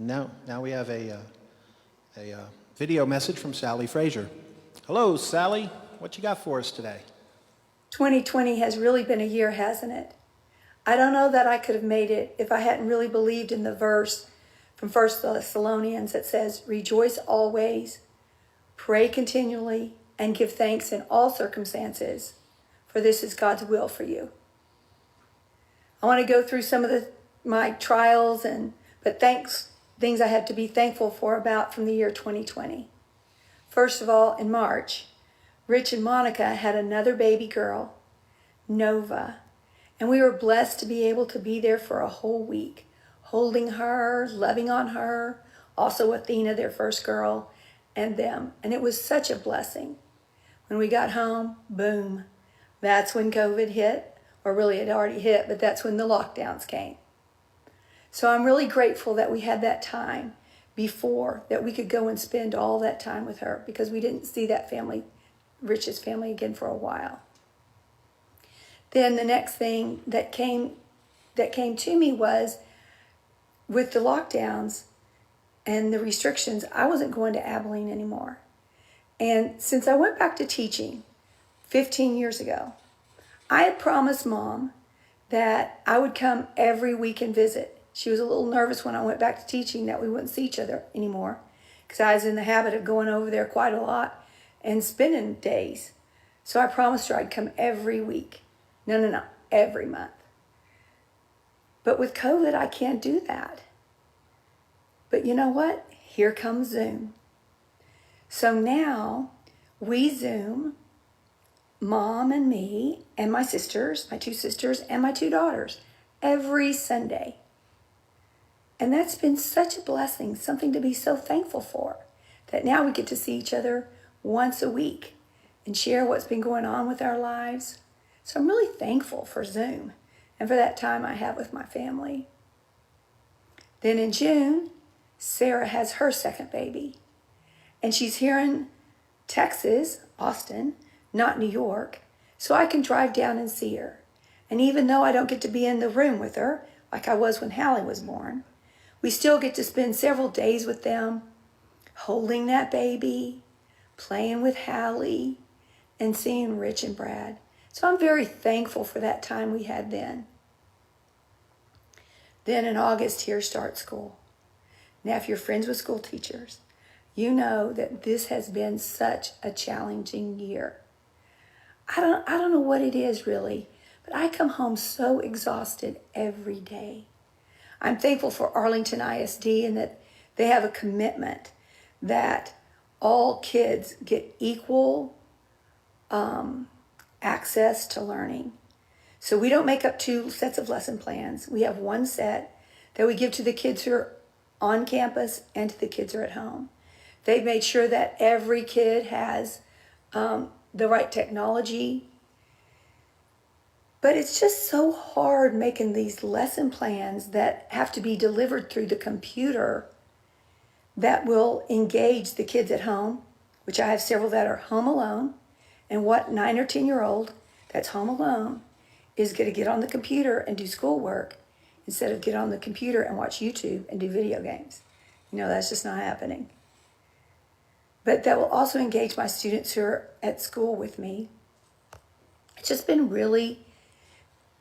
And now we have a video message from Sally Frazier. Hello, Sally. What you got for us today? 2020 has really been a year, hasn't it? I don't know that I could have made it if I hadn't really believed in the verse from 1 Thessalonians that says, "Rejoice always, pray continually, and give thanks in all circumstances, for this is God's will for you." I want to go through some of my trials but things I have to be thankful for about from the year 2020. First of all, in March, Rich and Monica had another baby girl, Nova, and we were blessed to be able to be there for a whole week, holding her, loving on her, also Athena, their first girl, and them. And it was such a blessing. When we got home, boom, that's when COVID hit, or really it already hit, but that's when the lockdowns came. So I'm really grateful that we had that time before, that we could go and spend all that time with her, because we didn't see that family, Rich's family, again for a while. Then the next thing that came to me was, with the lockdowns and the restrictions, I wasn't going to Abilene anymore. And since I went back to teaching 15 years ago, I had promised Mom that I would come every week and visit. She was a little nervous when I went back to teaching that we wouldn't see each other anymore, because I was in the habit of going over there quite a lot and spending days. So I promised her I'd come every week. No, every month. But with COVID, I can't do that. But you know what? Here comes Zoom. So now we Zoom, Mom and me and my sisters, my two sisters and my two daughters, every Sunday. And that's been such a blessing, something to be so thankful for, that now we get to see each other once a week and share what's been going on with our lives. So I'm really thankful for Zoom and for that time I have with my family. Then in June, Sarah has her second baby. And she's here in Texas, Austin, not New York, so I can drive down and see her. And even though I don't get to be in the room with her, like I was when Hallie was born, we still get to spend several days with them, holding that baby, playing with Hallie, and seeing Rich and Brad. So I'm very thankful for that time we had then. Then in August, here starts school. Now, if you're friends with school teachers, you know that this has been such a challenging year. I don't know what it is really, but I come home so exhausted every day. I'm thankful for Arlington ISD and that they have a commitment that all kids get equal access to learning. So we don't make up two sets of lesson plans. We have one set that we give to the kids who are on campus and to the kids who are at home. They've made sure that every kid has the right technology. But it's just so hard making these lesson plans that have to be delivered through the computer that will engage the kids at home, which I have several that are home alone. And what 9 or 10-year-old that's home alone is going to get on the computer and do schoolwork instead of get on the computer and watch YouTube and do video games? You know, that's just not happening. But that will also engage my students who are at school with me. It's just been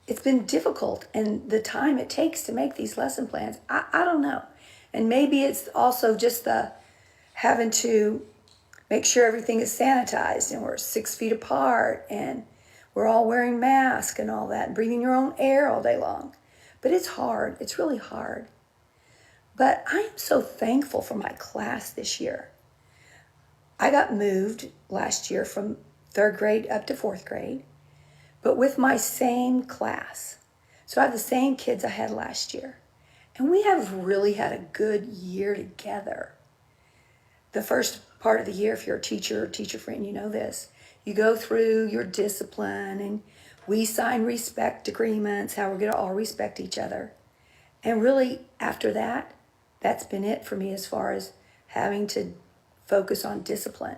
it's been difficult, and the time it takes to make these lesson plans, I don't know. And maybe it's also just the having to make sure everything is sanitized and we're 6 feet apart and we're all wearing masks and all that, and breathing your own air all day long. But it's hard. It's really hard. But I am so thankful for my class this year. I got moved last year from 3rd grade up to 4th grade, but with my same class. So I have the same kids I had last year. And we have really had a good year together. The first part of the year, if you're a teacher or teacher friend, you know this. You go through your discipline and we sign respect agreements, how we're going to all respect each other. And really, after that, that's been it for me as far as having to focus on discipline.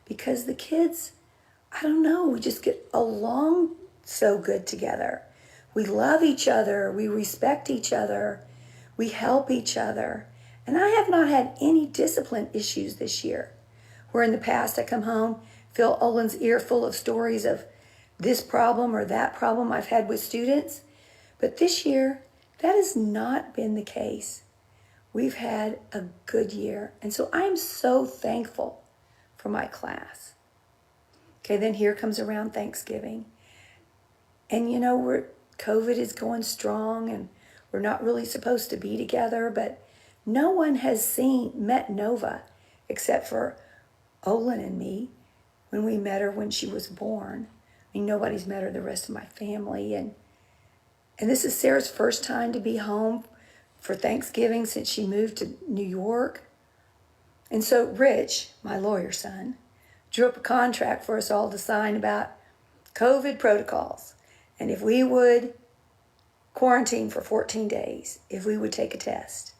Because the kids, I don't know, we just get along so good together. We love each other. We respect each other. We help each other. And I have not had any discipline issues this year. Where in the past I come home, fill Olin's ear full of stories of this problem or that problem I've had with students. But this year, that has not been the case. We've had a good year. And so I'm so thankful for my class. Okay, then here comes around Thanksgiving. And you know, COVID is going strong and we're not really supposed to be together, but no one has met Nova except for Olin and me when we met her when she was born. I mean, nobody's met her, the rest of my family. And this is Sarah's first time to be home for Thanksgiving since she moved to New York. And so Rich, my lawyer son, drew up a contract for us all to sign about COVID protocols. And if we would quarantine for 14 days, if we would take a test,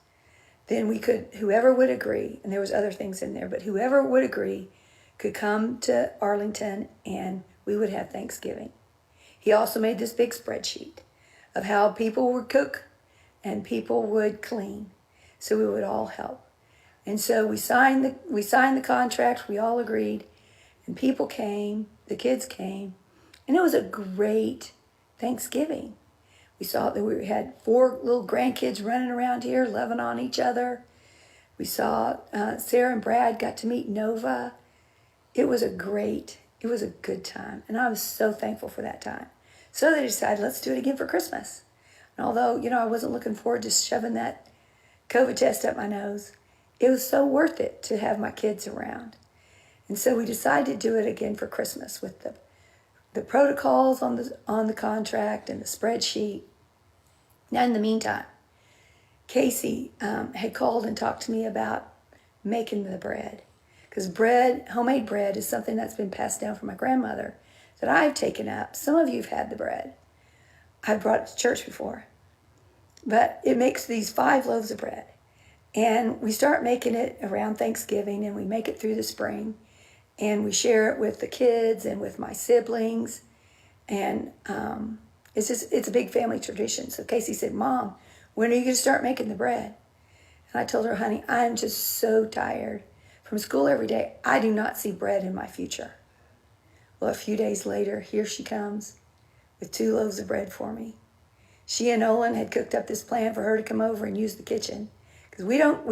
then we could, whoever would agree, and there was other things in there, but whoever would agree could come to Arlington and we would have Thanksgiving. He also made this big spreadsheet of how people would cook and people would clean, so we would all help. And so we signed the contract, we all agreed, and people came, the kids came, and it was a great Thanksgiving. We saw that we had 4 little grandkids running around here, loving on each other. We saw Sarah and Brad got to meet Nova. It was a good time. And I was so thankful for that time. So they decided, let's do it again for Christmas. And although, I wasn't looking forward to shoving that COVID test up my nose, it was so worth it to have my kids around. And so we decided to do it again for Christmas with the protocols on the contract and the spreadsheet. Now, in the meantime, Casey had called and talked to me about making the bread. Because homemade bread, is something that's been passed down from my grandmother that I've taken up. Some of you have had the bread. I've brought it to church before. But it makes these 5 loaves of bread. And we start making it around Thanksgiving, and we make it through the spring. And we share it with the kids and with my siblings. And it's a big family tradition. So Casey said, Mom, when are you going to start making the bread? And I told her, honey, I'm just so tired. From school every day, I do not see bread in my future. Well, a few days later, here she comes with 2 loaves of bread for me. She and Olin had cooked up this plan for her to come over and use the kitchen. Because we don't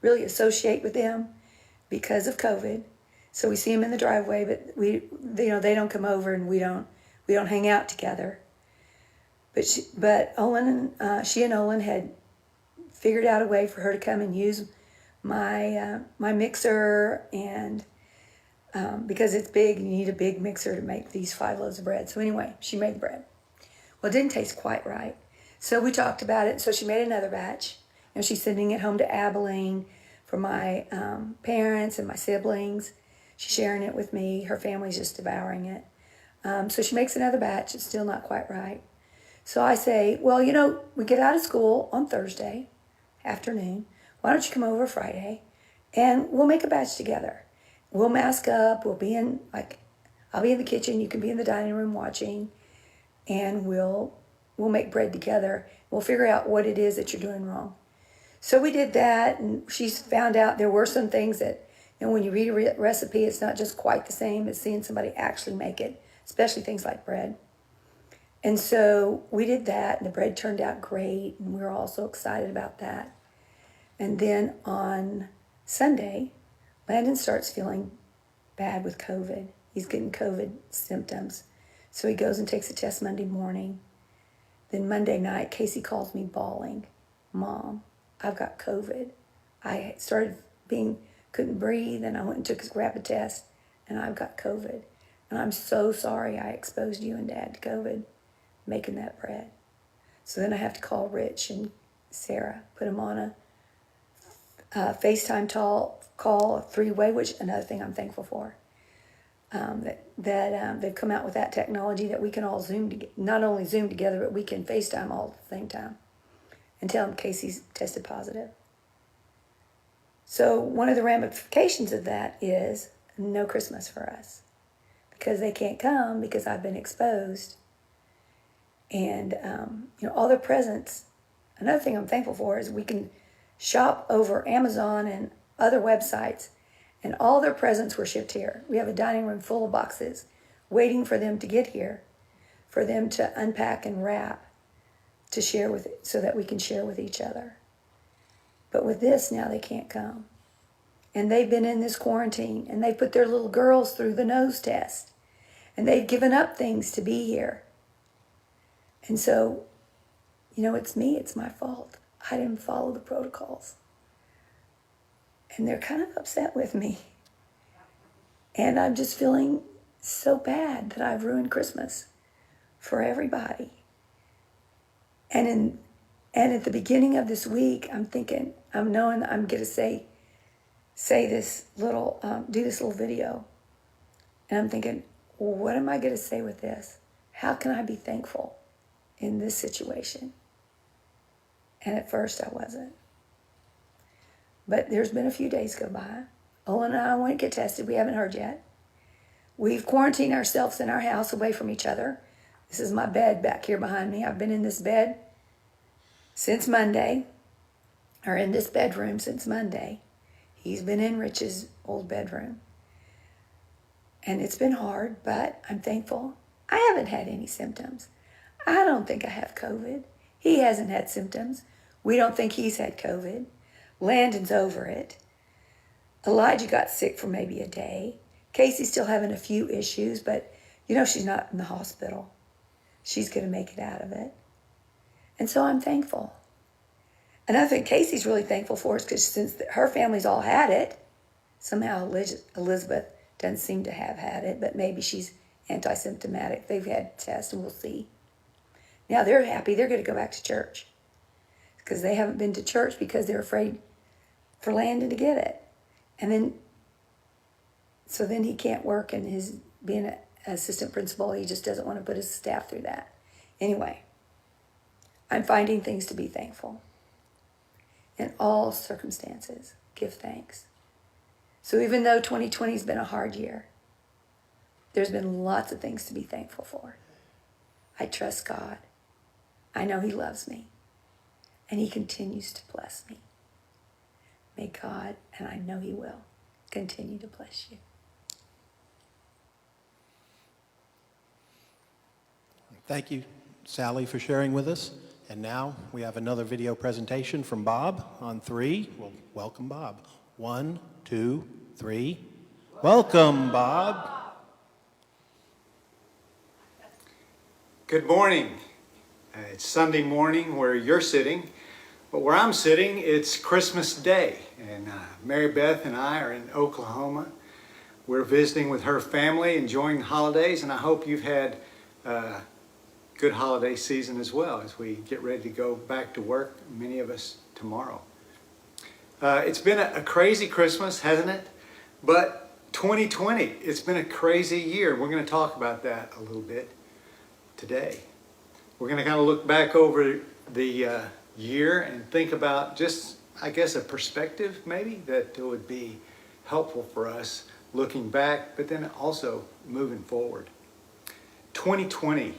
really associate with them because of COVID. So we see them in the driveway, but they don't come over and we don't hang out together. But she and Olin had figured out a way for her to come and use my mixer, and because it's big, you need a big mixer to make these 5 loaves of bread. So anyway, she made the bread. Well, it didn't taste quite right. So we talked about it. So she made another batch. She's sending it home to Abilene for my parents and my siblings. She's sharing it with me. Her family's just devouring it. So she makes another batch. It's still not quite right. So I say, well, we get out of school on Thursday afternoon. Why don't you come over Friday and we'll make a batch together. We'll mask up. I'll be in the kitchen. You can be in the dining room watching, and we'll make bread together. We'll figure out what it is that you're doing wrong. So we did that, and she's found out there were some things that, when you read a recipe, it's not just quite the same as seeing somebody actually make it, especially things like bread. And so we did that, and the bread turned out great, and we were all so excited about that. And then on Sunday, Landon starts feeling bad with COVID. He's getting COVID symptoms. So he goes and takes a test Monday morning. Then Monday night, Casey calls me bawling. Mom, I've got COVID. I started couldn't breathe, and I went and took his rapid test, and I've got COVID. And I'm so sorry I exposed you and Dad to COVID making that bread. So then I have to call Rich and Sarah, put them on a FaceTime call, a 3-way, which another thing I'm thankful for. They've come out with that technology that we can all not only Zoom together, but we can FaceTime all at the same time and tell them Casey's tested positive. So one of the ramifications of that is no Christmas for us because they can't come because I've been exposed. And, all their presents another thing I'm thankful for is we can shop over Amazon and other websites, and all their presents were shipped here. We have a dining room full of boxes waiting for them to get here, for them to unpack and wrap, to share with, so that we can share with each other. But with this, now they can't come. And they've been in this quarantine, and they put their little girls through the nose test, and they've given up things to be here. And so, it's me, it's my fault. I didn't follow the protocols. And they're kind of upset with me. And I'm just feeling so bad that I've ruined Christmas for everybody. And at the beginning of this week, I'm thinking, I'm knowing I'm going to say this little, do this little video. And I'm thinking, well, what am I going to say with this? How can I be thankful in this situation? And at first I wasn't. But there's been a few days go by. Owen and I went to get tested. We haven't heard yet. We've quarantined ourselves in our house away from each other. This is my bed back here behind me. I've been in this bed since Monday, or in this bedroom since Monday. He's been in Rich's old bedroom. And it's been hard, but I'm thankful. I haven't had any symptoms. I don't think I have COVID. He hasn't had symptoms. We don't think he's had COVID. Landon's over it. Elijah got sick for maybe a day. Casey's still having a few issues, but she's not in the hospital. She's going to make it out of it. And so I'm thankful. And I think Casey's really thankful for us because since her family's all had it, somehow Elizabeth doesn't seem to have had it, but maybe she's anti-symptomatic. They've had tests and we'll see. Now they're happy. They're going to go back to church because they haven't been to church because they're afraid for Landon to get it. And then he can't work, and his being an assistant principal, he just doesn't want to put his staff through that. Anyway, I'm finding things to be thankful. In all circumstances, give thanks. So even though 2020 has been a hard year, there's been lots of things to be thankful for. I trust God. I know He loves me, and He continues to bless me. May God, and I know He will, continue to bless you. Thank you, Sally, for sharing with us. And now we have another video presentation from Bob on 3. We'll welcome Bob. 1, 2, 3. Welcome, Bob. Good morning. It's Sunday morning where you're sitting, but where I'm sitting, it's Christmas Day. And Mary Beth and I are in Oklahoma. We're visiting with her family, enjoying the holidays, and I hope you've had a good holiday season as well as we get ready to go back to work, many of us tomorrow. It's been a crazy Christmas, hasn't it? But 2020, it's been a crazy year. We're going to talk about that a little bit today. We're going to kind of look back over the year and think about just, I guess, a perspective maybe that would be helpful for us looking back, but then also moving forward. 2020.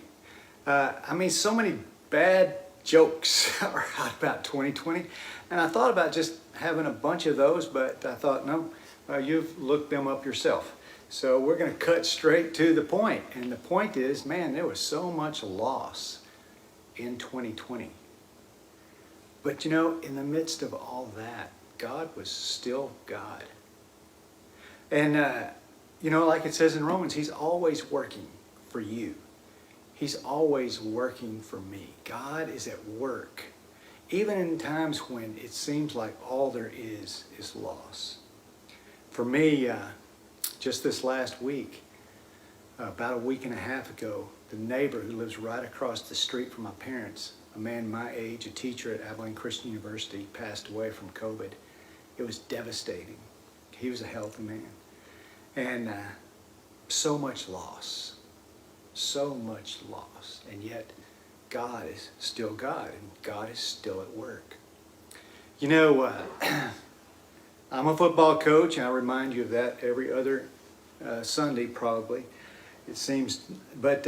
So many bad jokes are out about 2020, and I thought about just having a bunch of those, but I thought, no, you've looked them up yourself. So we're going to cut straight to the point, and the point is, man, there was so much loss in 2020. But in the midst of all that, God was still God. And, like it says in Romans, He's always working for you. He's always working for me. God is at work, even in times when it seems like all there is loss. For me, just this last week, about a week and a half ago, the neighbor who lives right across the street from my parents, a man my age, a teacher at Abilene Christian University, passed away from COVID. It was devastating. He was a healthy man. And so much loss. So much loss. And yet, God is still God, and God is still at work. I'm a football coach, and I remind you of that every other Sunday probably, it seems. But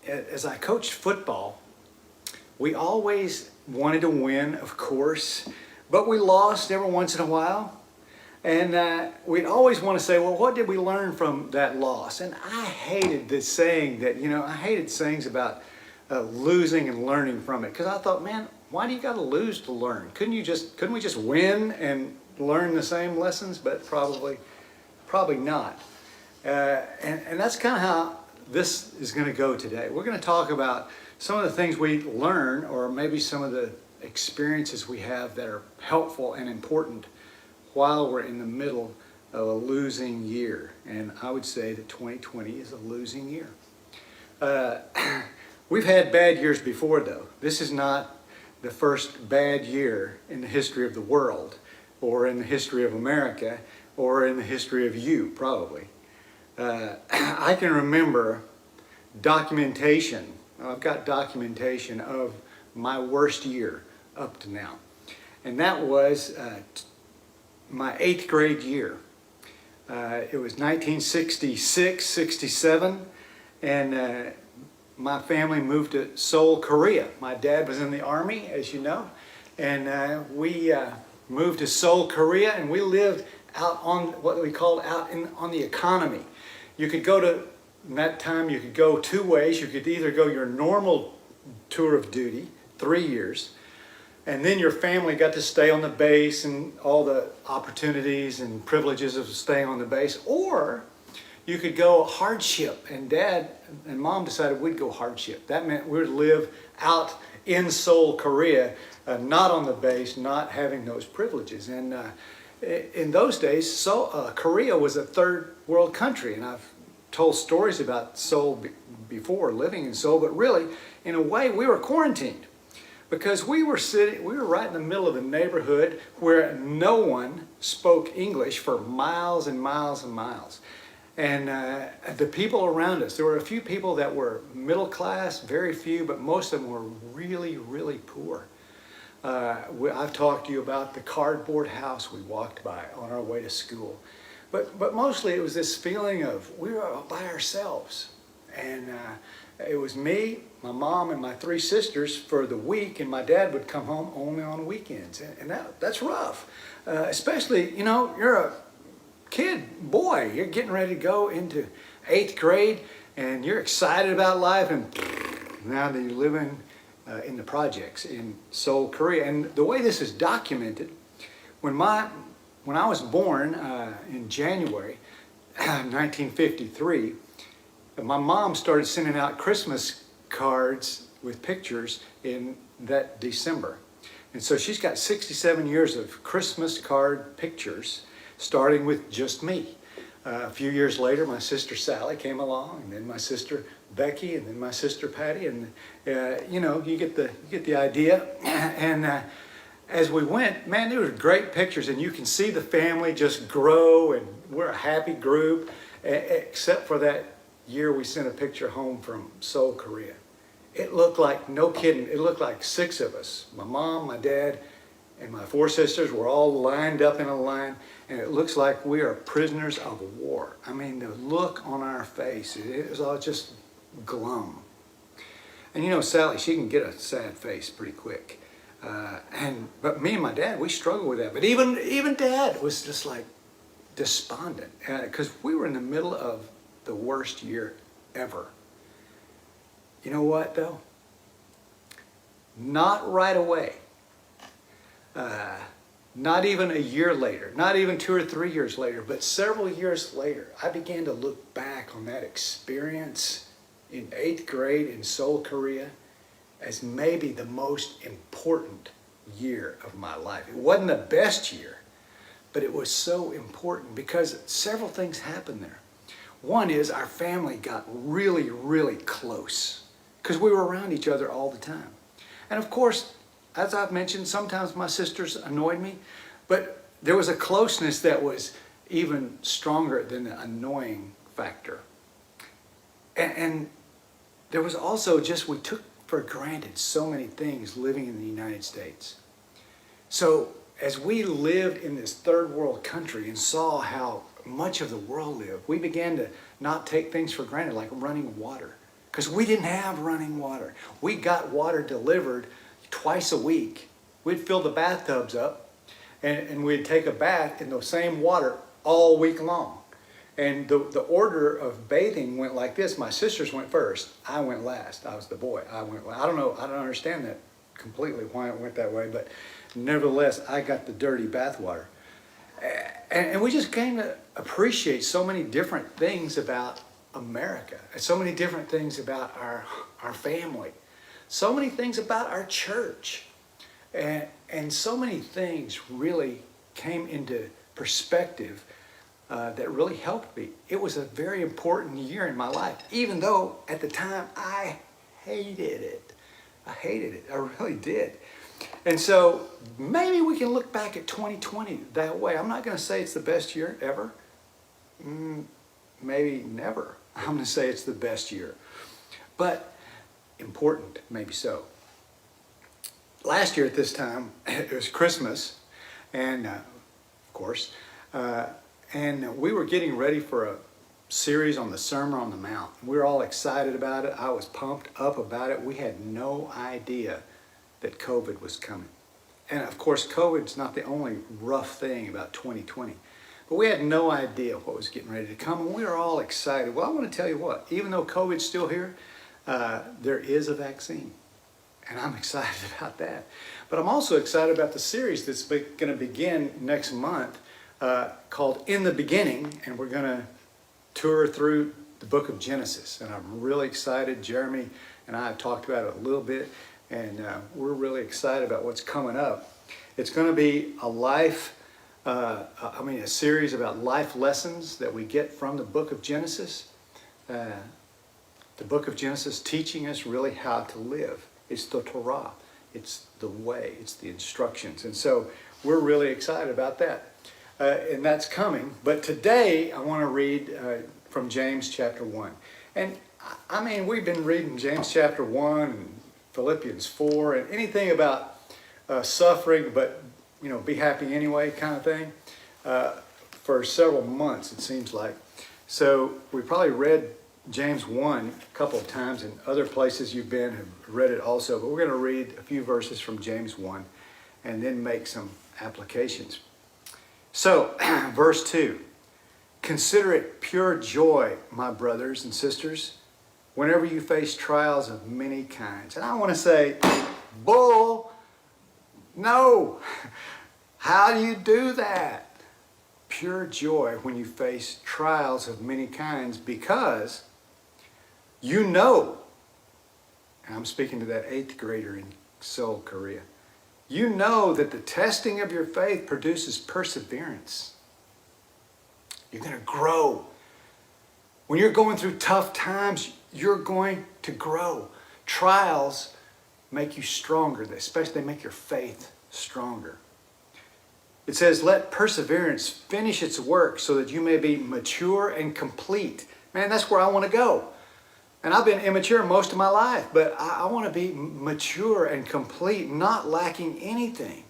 as I coached football, We always wanted to win, of course, but we lost every once in a while. And we'd always want to say, well, what did we learn from that loss? And I hated this saying that, I hated sayings about losing and learning from it. Because I thought, man, why do you got to lose to learn? Couldn't we just win and learn the same lessons? But probably not. And that's kind of how this is going to go today. We're going to talk about some of the things we learn, or maybe some of the experiences we have that are helpful and important while we're in the middle of a losing year. And I would say that 2020 is a losing year. We've had bad years before, though. This is not the first bad year in the history of the world, or in the history of America, or in the history of you, probably. I can remember documentation. I've got documentation of my worst year up to now. And that was my 8th grade year. It was 1966, 67, and my family moved to Seoul, Korea. My dad was in the Army, as you know, and we moved to Seoul, Korea, and we lived out on what we called on the economy. You could go to, in that time, you could go two ways. You could either go your normal tour of duty, 3 years, and then your family got to stay on the base and all the opportunities and privileges of staying on the base, or you could go hardship, and Dad and Mom decided we'd go hardship. That meant we would live out in Seoul, Korea, not on the base, not having those privileges. And in those days, Korea was a third world country, and I've told stories about Seoul before, living in Seoul, but really, in a way, we were quarantined because we were right in the middle of a neighborhood where no one spoke English for miles and miles and miles. And the people around us, there were a few people that were middle class, very few, but most of them were really, really poor. I've talked to you about the cardboard house we walked by on our way to school. But mostly it was this feeling of we were all by ourselves. And it was me, my mom, and my 3 sisters for the week, and my dad would come home only on weekends. And that's rough. Especially, you're a kid, boy, you're getting ready to go into 8th grade, and you're excited about life, and now that you're living in the projects in Seoul, Korea. And the way this is documented, when I was born in January 1953, my mom started sending out Christmas cards with pictures in that December. And so she's got 67 years of Christmas card pictures, starting with just me. A few years later, my sister Sally came along, and then my sister Becky, and then my sister Patty, and you get the idea. And as we went, man, there were great pictures, and you can see the family just grow, and we're a happy group, except for that year we sent a picture home from Seoul, Korea. It looked like, no kidding, it looked like 6 of us. My mom, my dad, and my 4 sisters were all lined up in a line, and it looks like we are prisoners of war. I mean, the look on our face, it was all just glum. And Sally, she can get a sad face pretty quick. But me and my dad, we struggled with that. But even Dad was just like despondent, because we were in the middle of the worst year ever. You know what, though? Not right away. Not even a year later, not even 2 or 3 years later, but several years later, I began to look back on that experience in 8th grade in Seoul, Korea, as maybe the most important year of my life. It wasn't the best year, but it was so important because several things happened there. One is our family got really, really close because we were around each other all the time. And of course, as I've mentioned, sometimes my sisters annoyed me, but there was a closeness that was even stronger than the annoying factor. And there was also just, we took for granted so many things living in the United States. So as we lived in this third world country and saw how much of the world lived, we began to not take things for granted, like running water. because we didn't have running water. We got water delivered twice a week. We'd fill the bathtubs up, and we'd take a bath in the same water all week long. And the order of bathing went like this. My sisters went first. I went last. I was the boy. I went last. I don't know. I don't understand that completely why it went that way, but nevertheless, I got the dirty bath water. And we just came to appreciate so many different things about America, and so many different things about our family, so many things about our church, and so many things really came into perspective that really helped me. It was a very important year in my life, even though at the time I hated it. I hated it. I really did. And so maybe we can look back at 2020 that way. I'm not going to say it's the best year ever. Maybe never. I'm going to say it's the best year. But important, maybe so. Last year at this time, it was Christmas, and of course, and we were getting ready for a series on the Sermon on the Mount. We were all excited about it. I was pumped up about it. We had no idea that COVID was coming. And of course, COVID's not the only rough thing about 2020. But we had no idea what was getting ready to come, and we were all excited. Well, I want to tell you what, even though COVID's still here, there is a vaccine. And I'm excited about that. But I'm also excited about the series that's going to begin next month called In the Beginning, and we're going to tour through the book of Genesis. And I'm really excited. Jeremy and I have talked about it a little bit, and we're really excited about what's coming up. It's going to be a series about life lessons that we get from the book of Genesis. The book of Genesis teaching us really how to live. It's the Torah. It's the way. It's the instructions. And so we're really excited about that. And that's coming. But today I want to read from James chapter 1. And I mean, we've been reading James chapter 1 and Philippians 4 and anything about suffering, but, you know, be happy anyway kind of thing for several months, it seems like. So we probably read James 1 a couple of times, and other places you've been have read it also. But we're going to read a few verses from James 1 and then make some applications. So, verse 2. Consider it pure joy, my brothers and sisters, whenever you face trials of many kinds. And I want to say, bull, no. How do you do that? Pure joy when you face trials of many kinds, because you know, and I'm speaking to that 8th grader in Seoul, Korea, you know that the testing of your faith produces perseverance. You're going to grow. When you're going through tough times, you're going to grow. Trials make you stronger, especially they make your faith stronger. It says, let perseverance finish its work so that you may be mature and complete. Man, that's where I want to go. And I've been immature most of my life, but I want to be mature and complete, not lacking anything.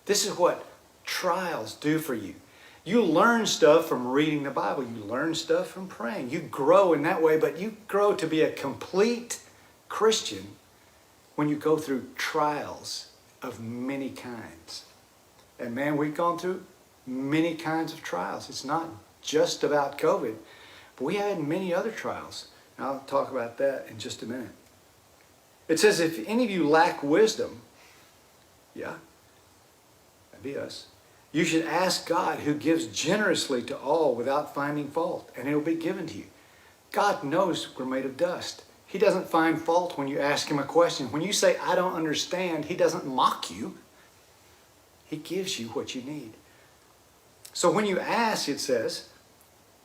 This is what trials do for you. You learn stuff from reading the Bible. You learn stuff from praying. You grow in that way, but you grow to be a complete Christian when you go through trials of many kinds. And man, we've gone through many kinds of trials. It's not just about COVID, but we had many other trials. And I'll talk about that in just a minute. It says, if any of you lack wisdom, yeah, that'd be us, you should ask God, who gives generously to all without finding fault, and it will be given to you. God knows we're made of dust. He doesn't find fault when you ask him a question. When you say, I don't understand, he doesn't mock you. He gives you what you need. So when you ask, it says,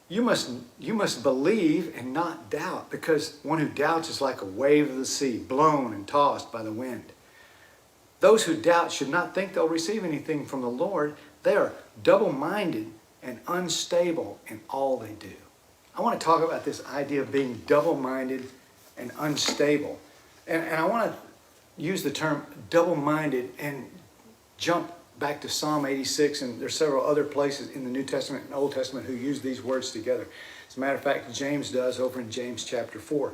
you must believe and not doubt, because one who doubts is like a wave of the sea, blown and tossed by the wind. Those who doubt should not think they'll receive anything from the Lord. They are double-minded and unstable in all they do. I want to talk about this idea of being double-minded and unstable. And I want to use the term double-minded and jump back to Psalm 86, and there's several other places in the New Testament and Old Testament who use these words together. As a matter of fact, James does over in James chapter 4.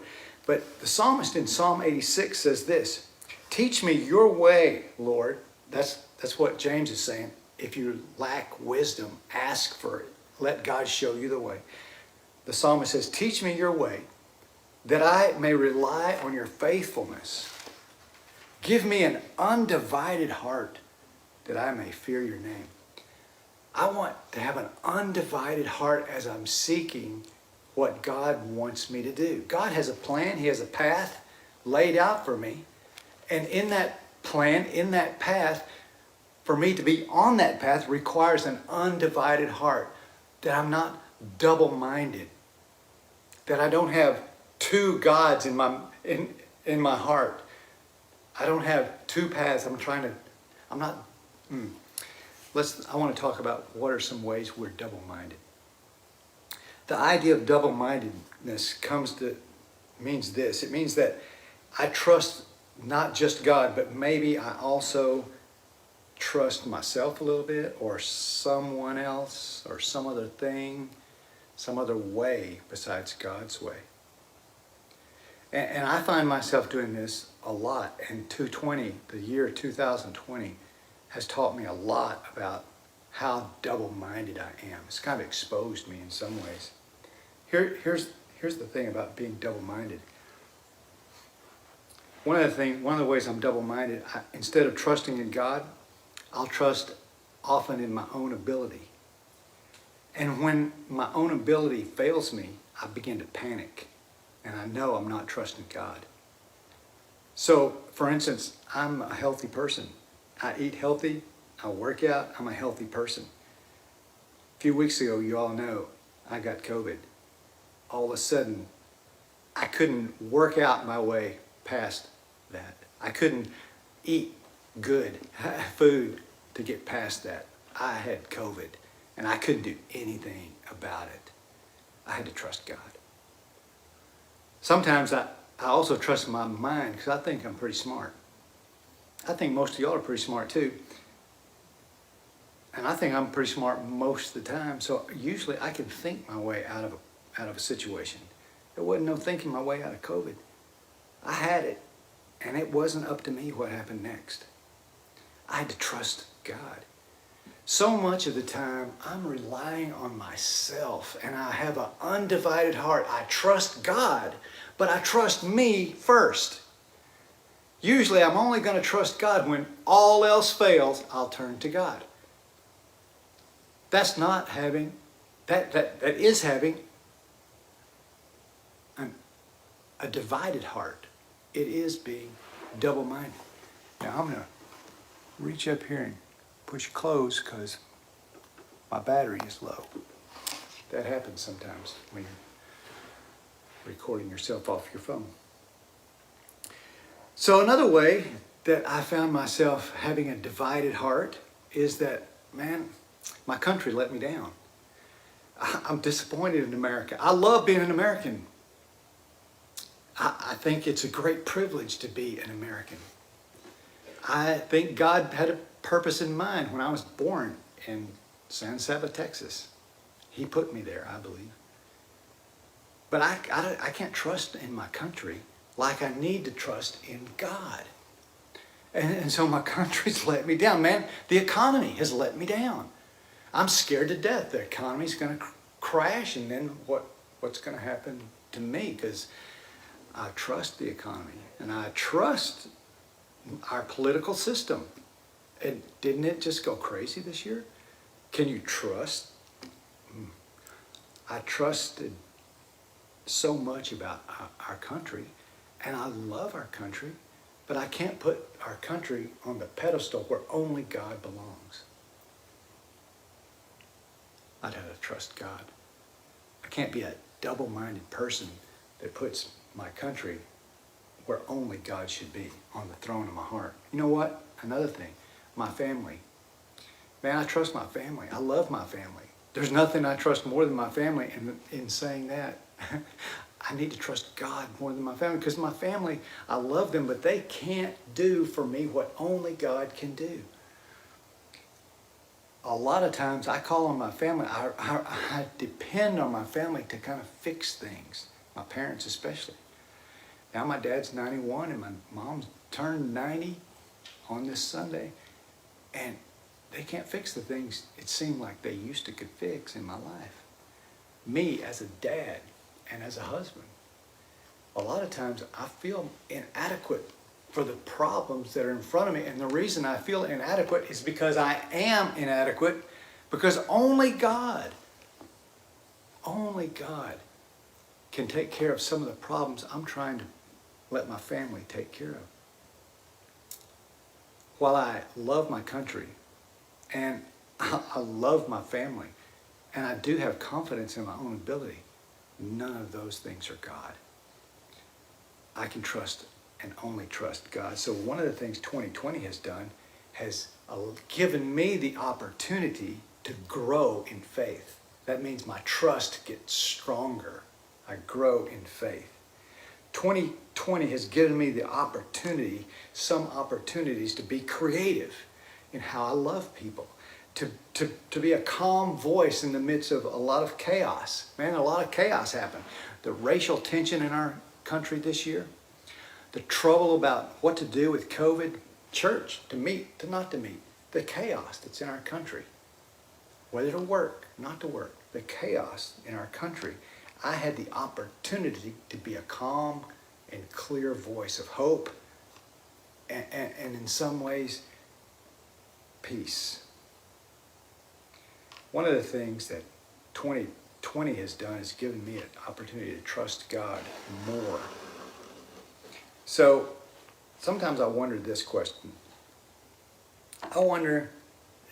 But the psalmist in Psalm 86 says this, teach me your way, Lord. That's what James is saying. If you lack wisdom, ask for it. Let God show you the way. The psalmist says, teach me your way, that I may rely on your faithfulness. Give me an undivided heart, that I may fear your name. I want to have an undivided heart as I'm seeking what God wants me to do. God has a plan. He has a path laid out for me. And in that plan, in that path, for me to be on that path requires an undivided heart, that I'm not double-minded, that I don't have two gods in my heart. I don't have two paths. I want to talk about what are some ways we're double-minded. The idea of double-mindedness means this. It means that I trust not just God, but maybe I also trust myself a little bit, or someone else, or some other thing, some other way besides God's way. And I find myself doing this a lot. And the year 2020, has taught me a lot about how double-minded I am. It's kind of exposed me in some ways. Here's the thing about being double-minded. One of the ways I'm double-minded, instead of trusting in God, I'll trust often in my own ability. And when my own ability fails me, I begin to panic. And I know I'm not trusting God. So, for instance, I'm a healthy person. I eat healthy, I work out, I'm a healthy person. A few weeks ago, you all know, I got COVID. All of a sudden, I couldn't work out my way past that. I couldn't eat good food to get past that. I had COVID, and I couldn't do anything about it. I had to trust God. Sometimes I also trust my mind, because I think I'm pretty smart. I think most of y'all are pretty smart too. And I think I'm pretty smart most of the time. So usually I can think my way out of a situation. There wasn't no thinking my way out of COVID. I had it, and it wasn't up to me what happened next. I had to trust God. So much of the time, I'm relying on myself, and I have an undivided heart. I trust God, but I trust me first. Usually, I'm only going to trust God when all else fails. I'll turn to God. That is having a divided heart. It is being double-minded. Now, I'm going to reach up here and push close because my battery is low. That happens sometimes when you're recording yourself off your phone. So another way that I found myself having a divided heart is that, man, my country let me down. I'm disappointed in America. I love being an American. I think it's a great privilege to be an American. I think God had a purpose in mind when I was born in San Saba, Texas. He put me there, I believe. But I can't trust in my country like I need to trust in God. And so my country's let me down. Man, the economy has let me down. I'm scared to death the economy's going to crash, and then what's going to happen to me? Because I trust the economy, and I trust our political system. And didn't it just go crazy this year? Can you trust? I trusted so much about our country, and I love our country, but I can't put our country on the pedestal where only God belongs. I'd have to trust God. I can't be a double-minded person that puts my country where only God should be, on the throne of my heart. You know what? Another thing, my family. Man, I trust my family. I love my family. There's nothing I trust more than my family. And in saying that, I need to trust God more than my family, because my family, I love them, but they can't do for me what only God can do. A lot of times I call on my family. I depend on my family to kind of fix things, my parents especially. Now my dad's 91 and my mom's turned 90 on this Sunday. And they can't fix the things it seemed like they used to could fix in my life. Me as a dad and as a husband, a lot of times I feel inadequate for the problems that are in front of me. And the reason I feel inadequate is because I am inadequate, because only God can take care of some of the problems I'm trying to let my family take care of. While I love my country and I love my family and I do have confidence in my own ability, none of those things are God. I can trust and only trust God. So one of the things 2020 has done has given me the opportunity to grow in faith. That means my trust gets stronger. I grow in faith. 2020 has given me the opportunity, some opportunities to be creative in how I love people, to be a calm voice in the midst of a lot of chaos. Man, a lot of chaos happened. The racial tension in our country this year, the trouble about what to do with COVID, church, to meet, to not to meet, the chaos that's in our country, whether to work, not to work, the chaos in our country. I had the opportunity to be a calm and clear voice of hope and in some ways, peace. One of the things that 2020 has done is given me an opportunity to trust God more. So sometimes I wonder this question. I wonder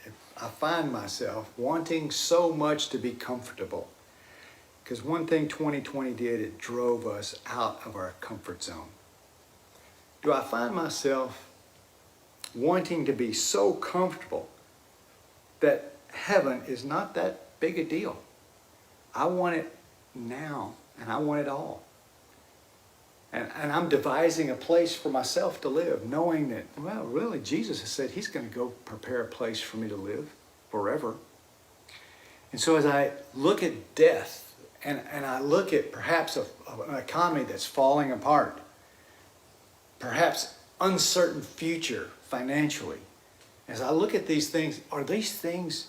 if I find myself wanting so much to be comfortable. Because one thing 2020 did, it drove us out of our comfort zone. Do I find myself wanting to be so comfortable that heaven is not that big a deal? I want it now, and I want it all. And I'm devising a place for myself to live, knowing that, well, really, Jesus has said he's going to go prepare a place for me to live forever. And so as I look at death, and I look at perhaps an economy that's falling apart, perhaps uncertain future financially, as I look at these things, are these things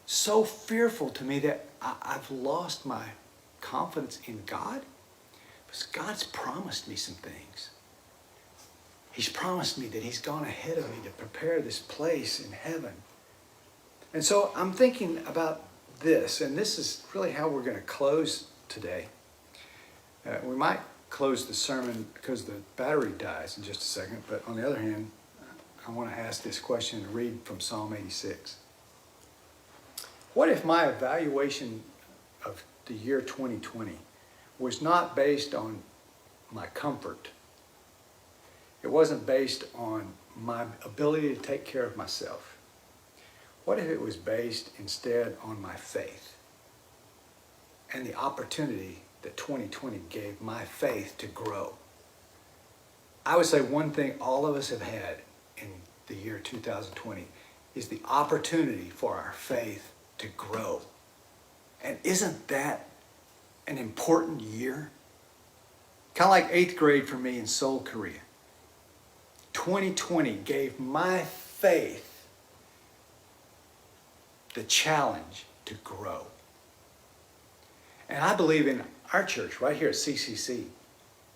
so fearful to me that I've lost my confidence in God? Because God's promised me some things. He's promised me that he's gone ahead of me to prepare this place in heaven. And so I'm thinking about this, and this is really how we're going to close today. We might close the sermon because the battery dies in just a second, but on the other hand, I want to ask this question and read from Psalm 86. What if my evaluation of the year 2020 was not based on my comfort? It wasn't based on my ability to take care of myself. What if it was based instead on my faith and the opportunity that 2020 gave my faith to grow? I would say one thing all of us have had in the year 2020 is the opportunity for our faith to grow. And isn't that an important year? Kind of like 8th grade for me in Seoul, Korea. 2020 gave my faith the challenge to grow. And I believe in our church right here at CCC,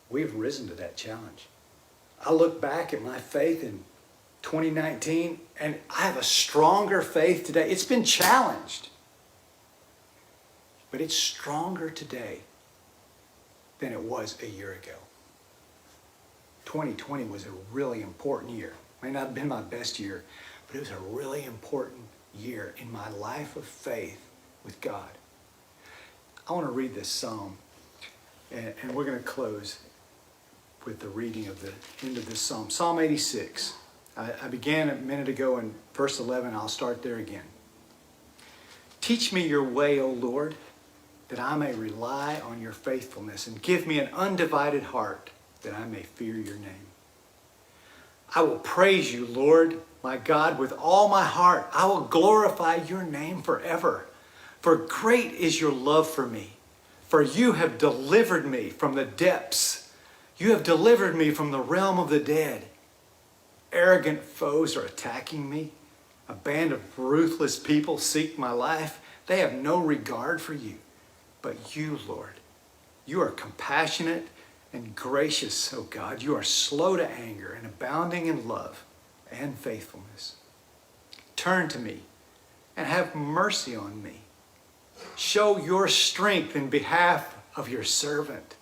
we've risen to that challenge. I look back at my faith in 2019 and I have a stronger faith today. It's been challenged, but it's stronger today than it was a year ago. 2020 was a really important year. May not have been my best year, but it was a really important year in my life of faith with God. I want to read this psalm, and we're going to close with the reading of the end of this psalm. Psalm 86. I began a minute ago in verse 11. I'll start there again. Teach me your way, O Lord, that I may rely on your faithfulness, and give me an undivided heart that I may fear your name. I will praise you, Lord, my God, with all my heart. I will glorify your name forever. For great is your love for me. For you have delivered me from the depths You have delivered me from the realm of the dead. Arrogant foes are attacking me. A band of ruthless people seek my life. They have no regard for you. But you, Lord, you are compassionate and gracious, O God. You are slow to anger and abounding in love and faithfulness. Turn to me and have mercy on me. Show your strength in behalf of your servant,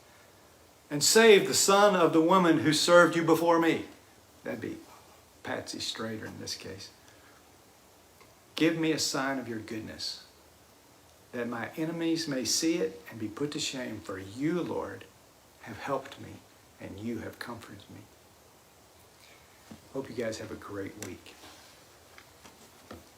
and save the son of the woman who served you before me. That'd be Patsy Strader in this case. Give me a sign of your goodness, that my enemies may see it and be put to shame, for you, Lord, have helped me and you have comforted me. Hope you guys have a great week.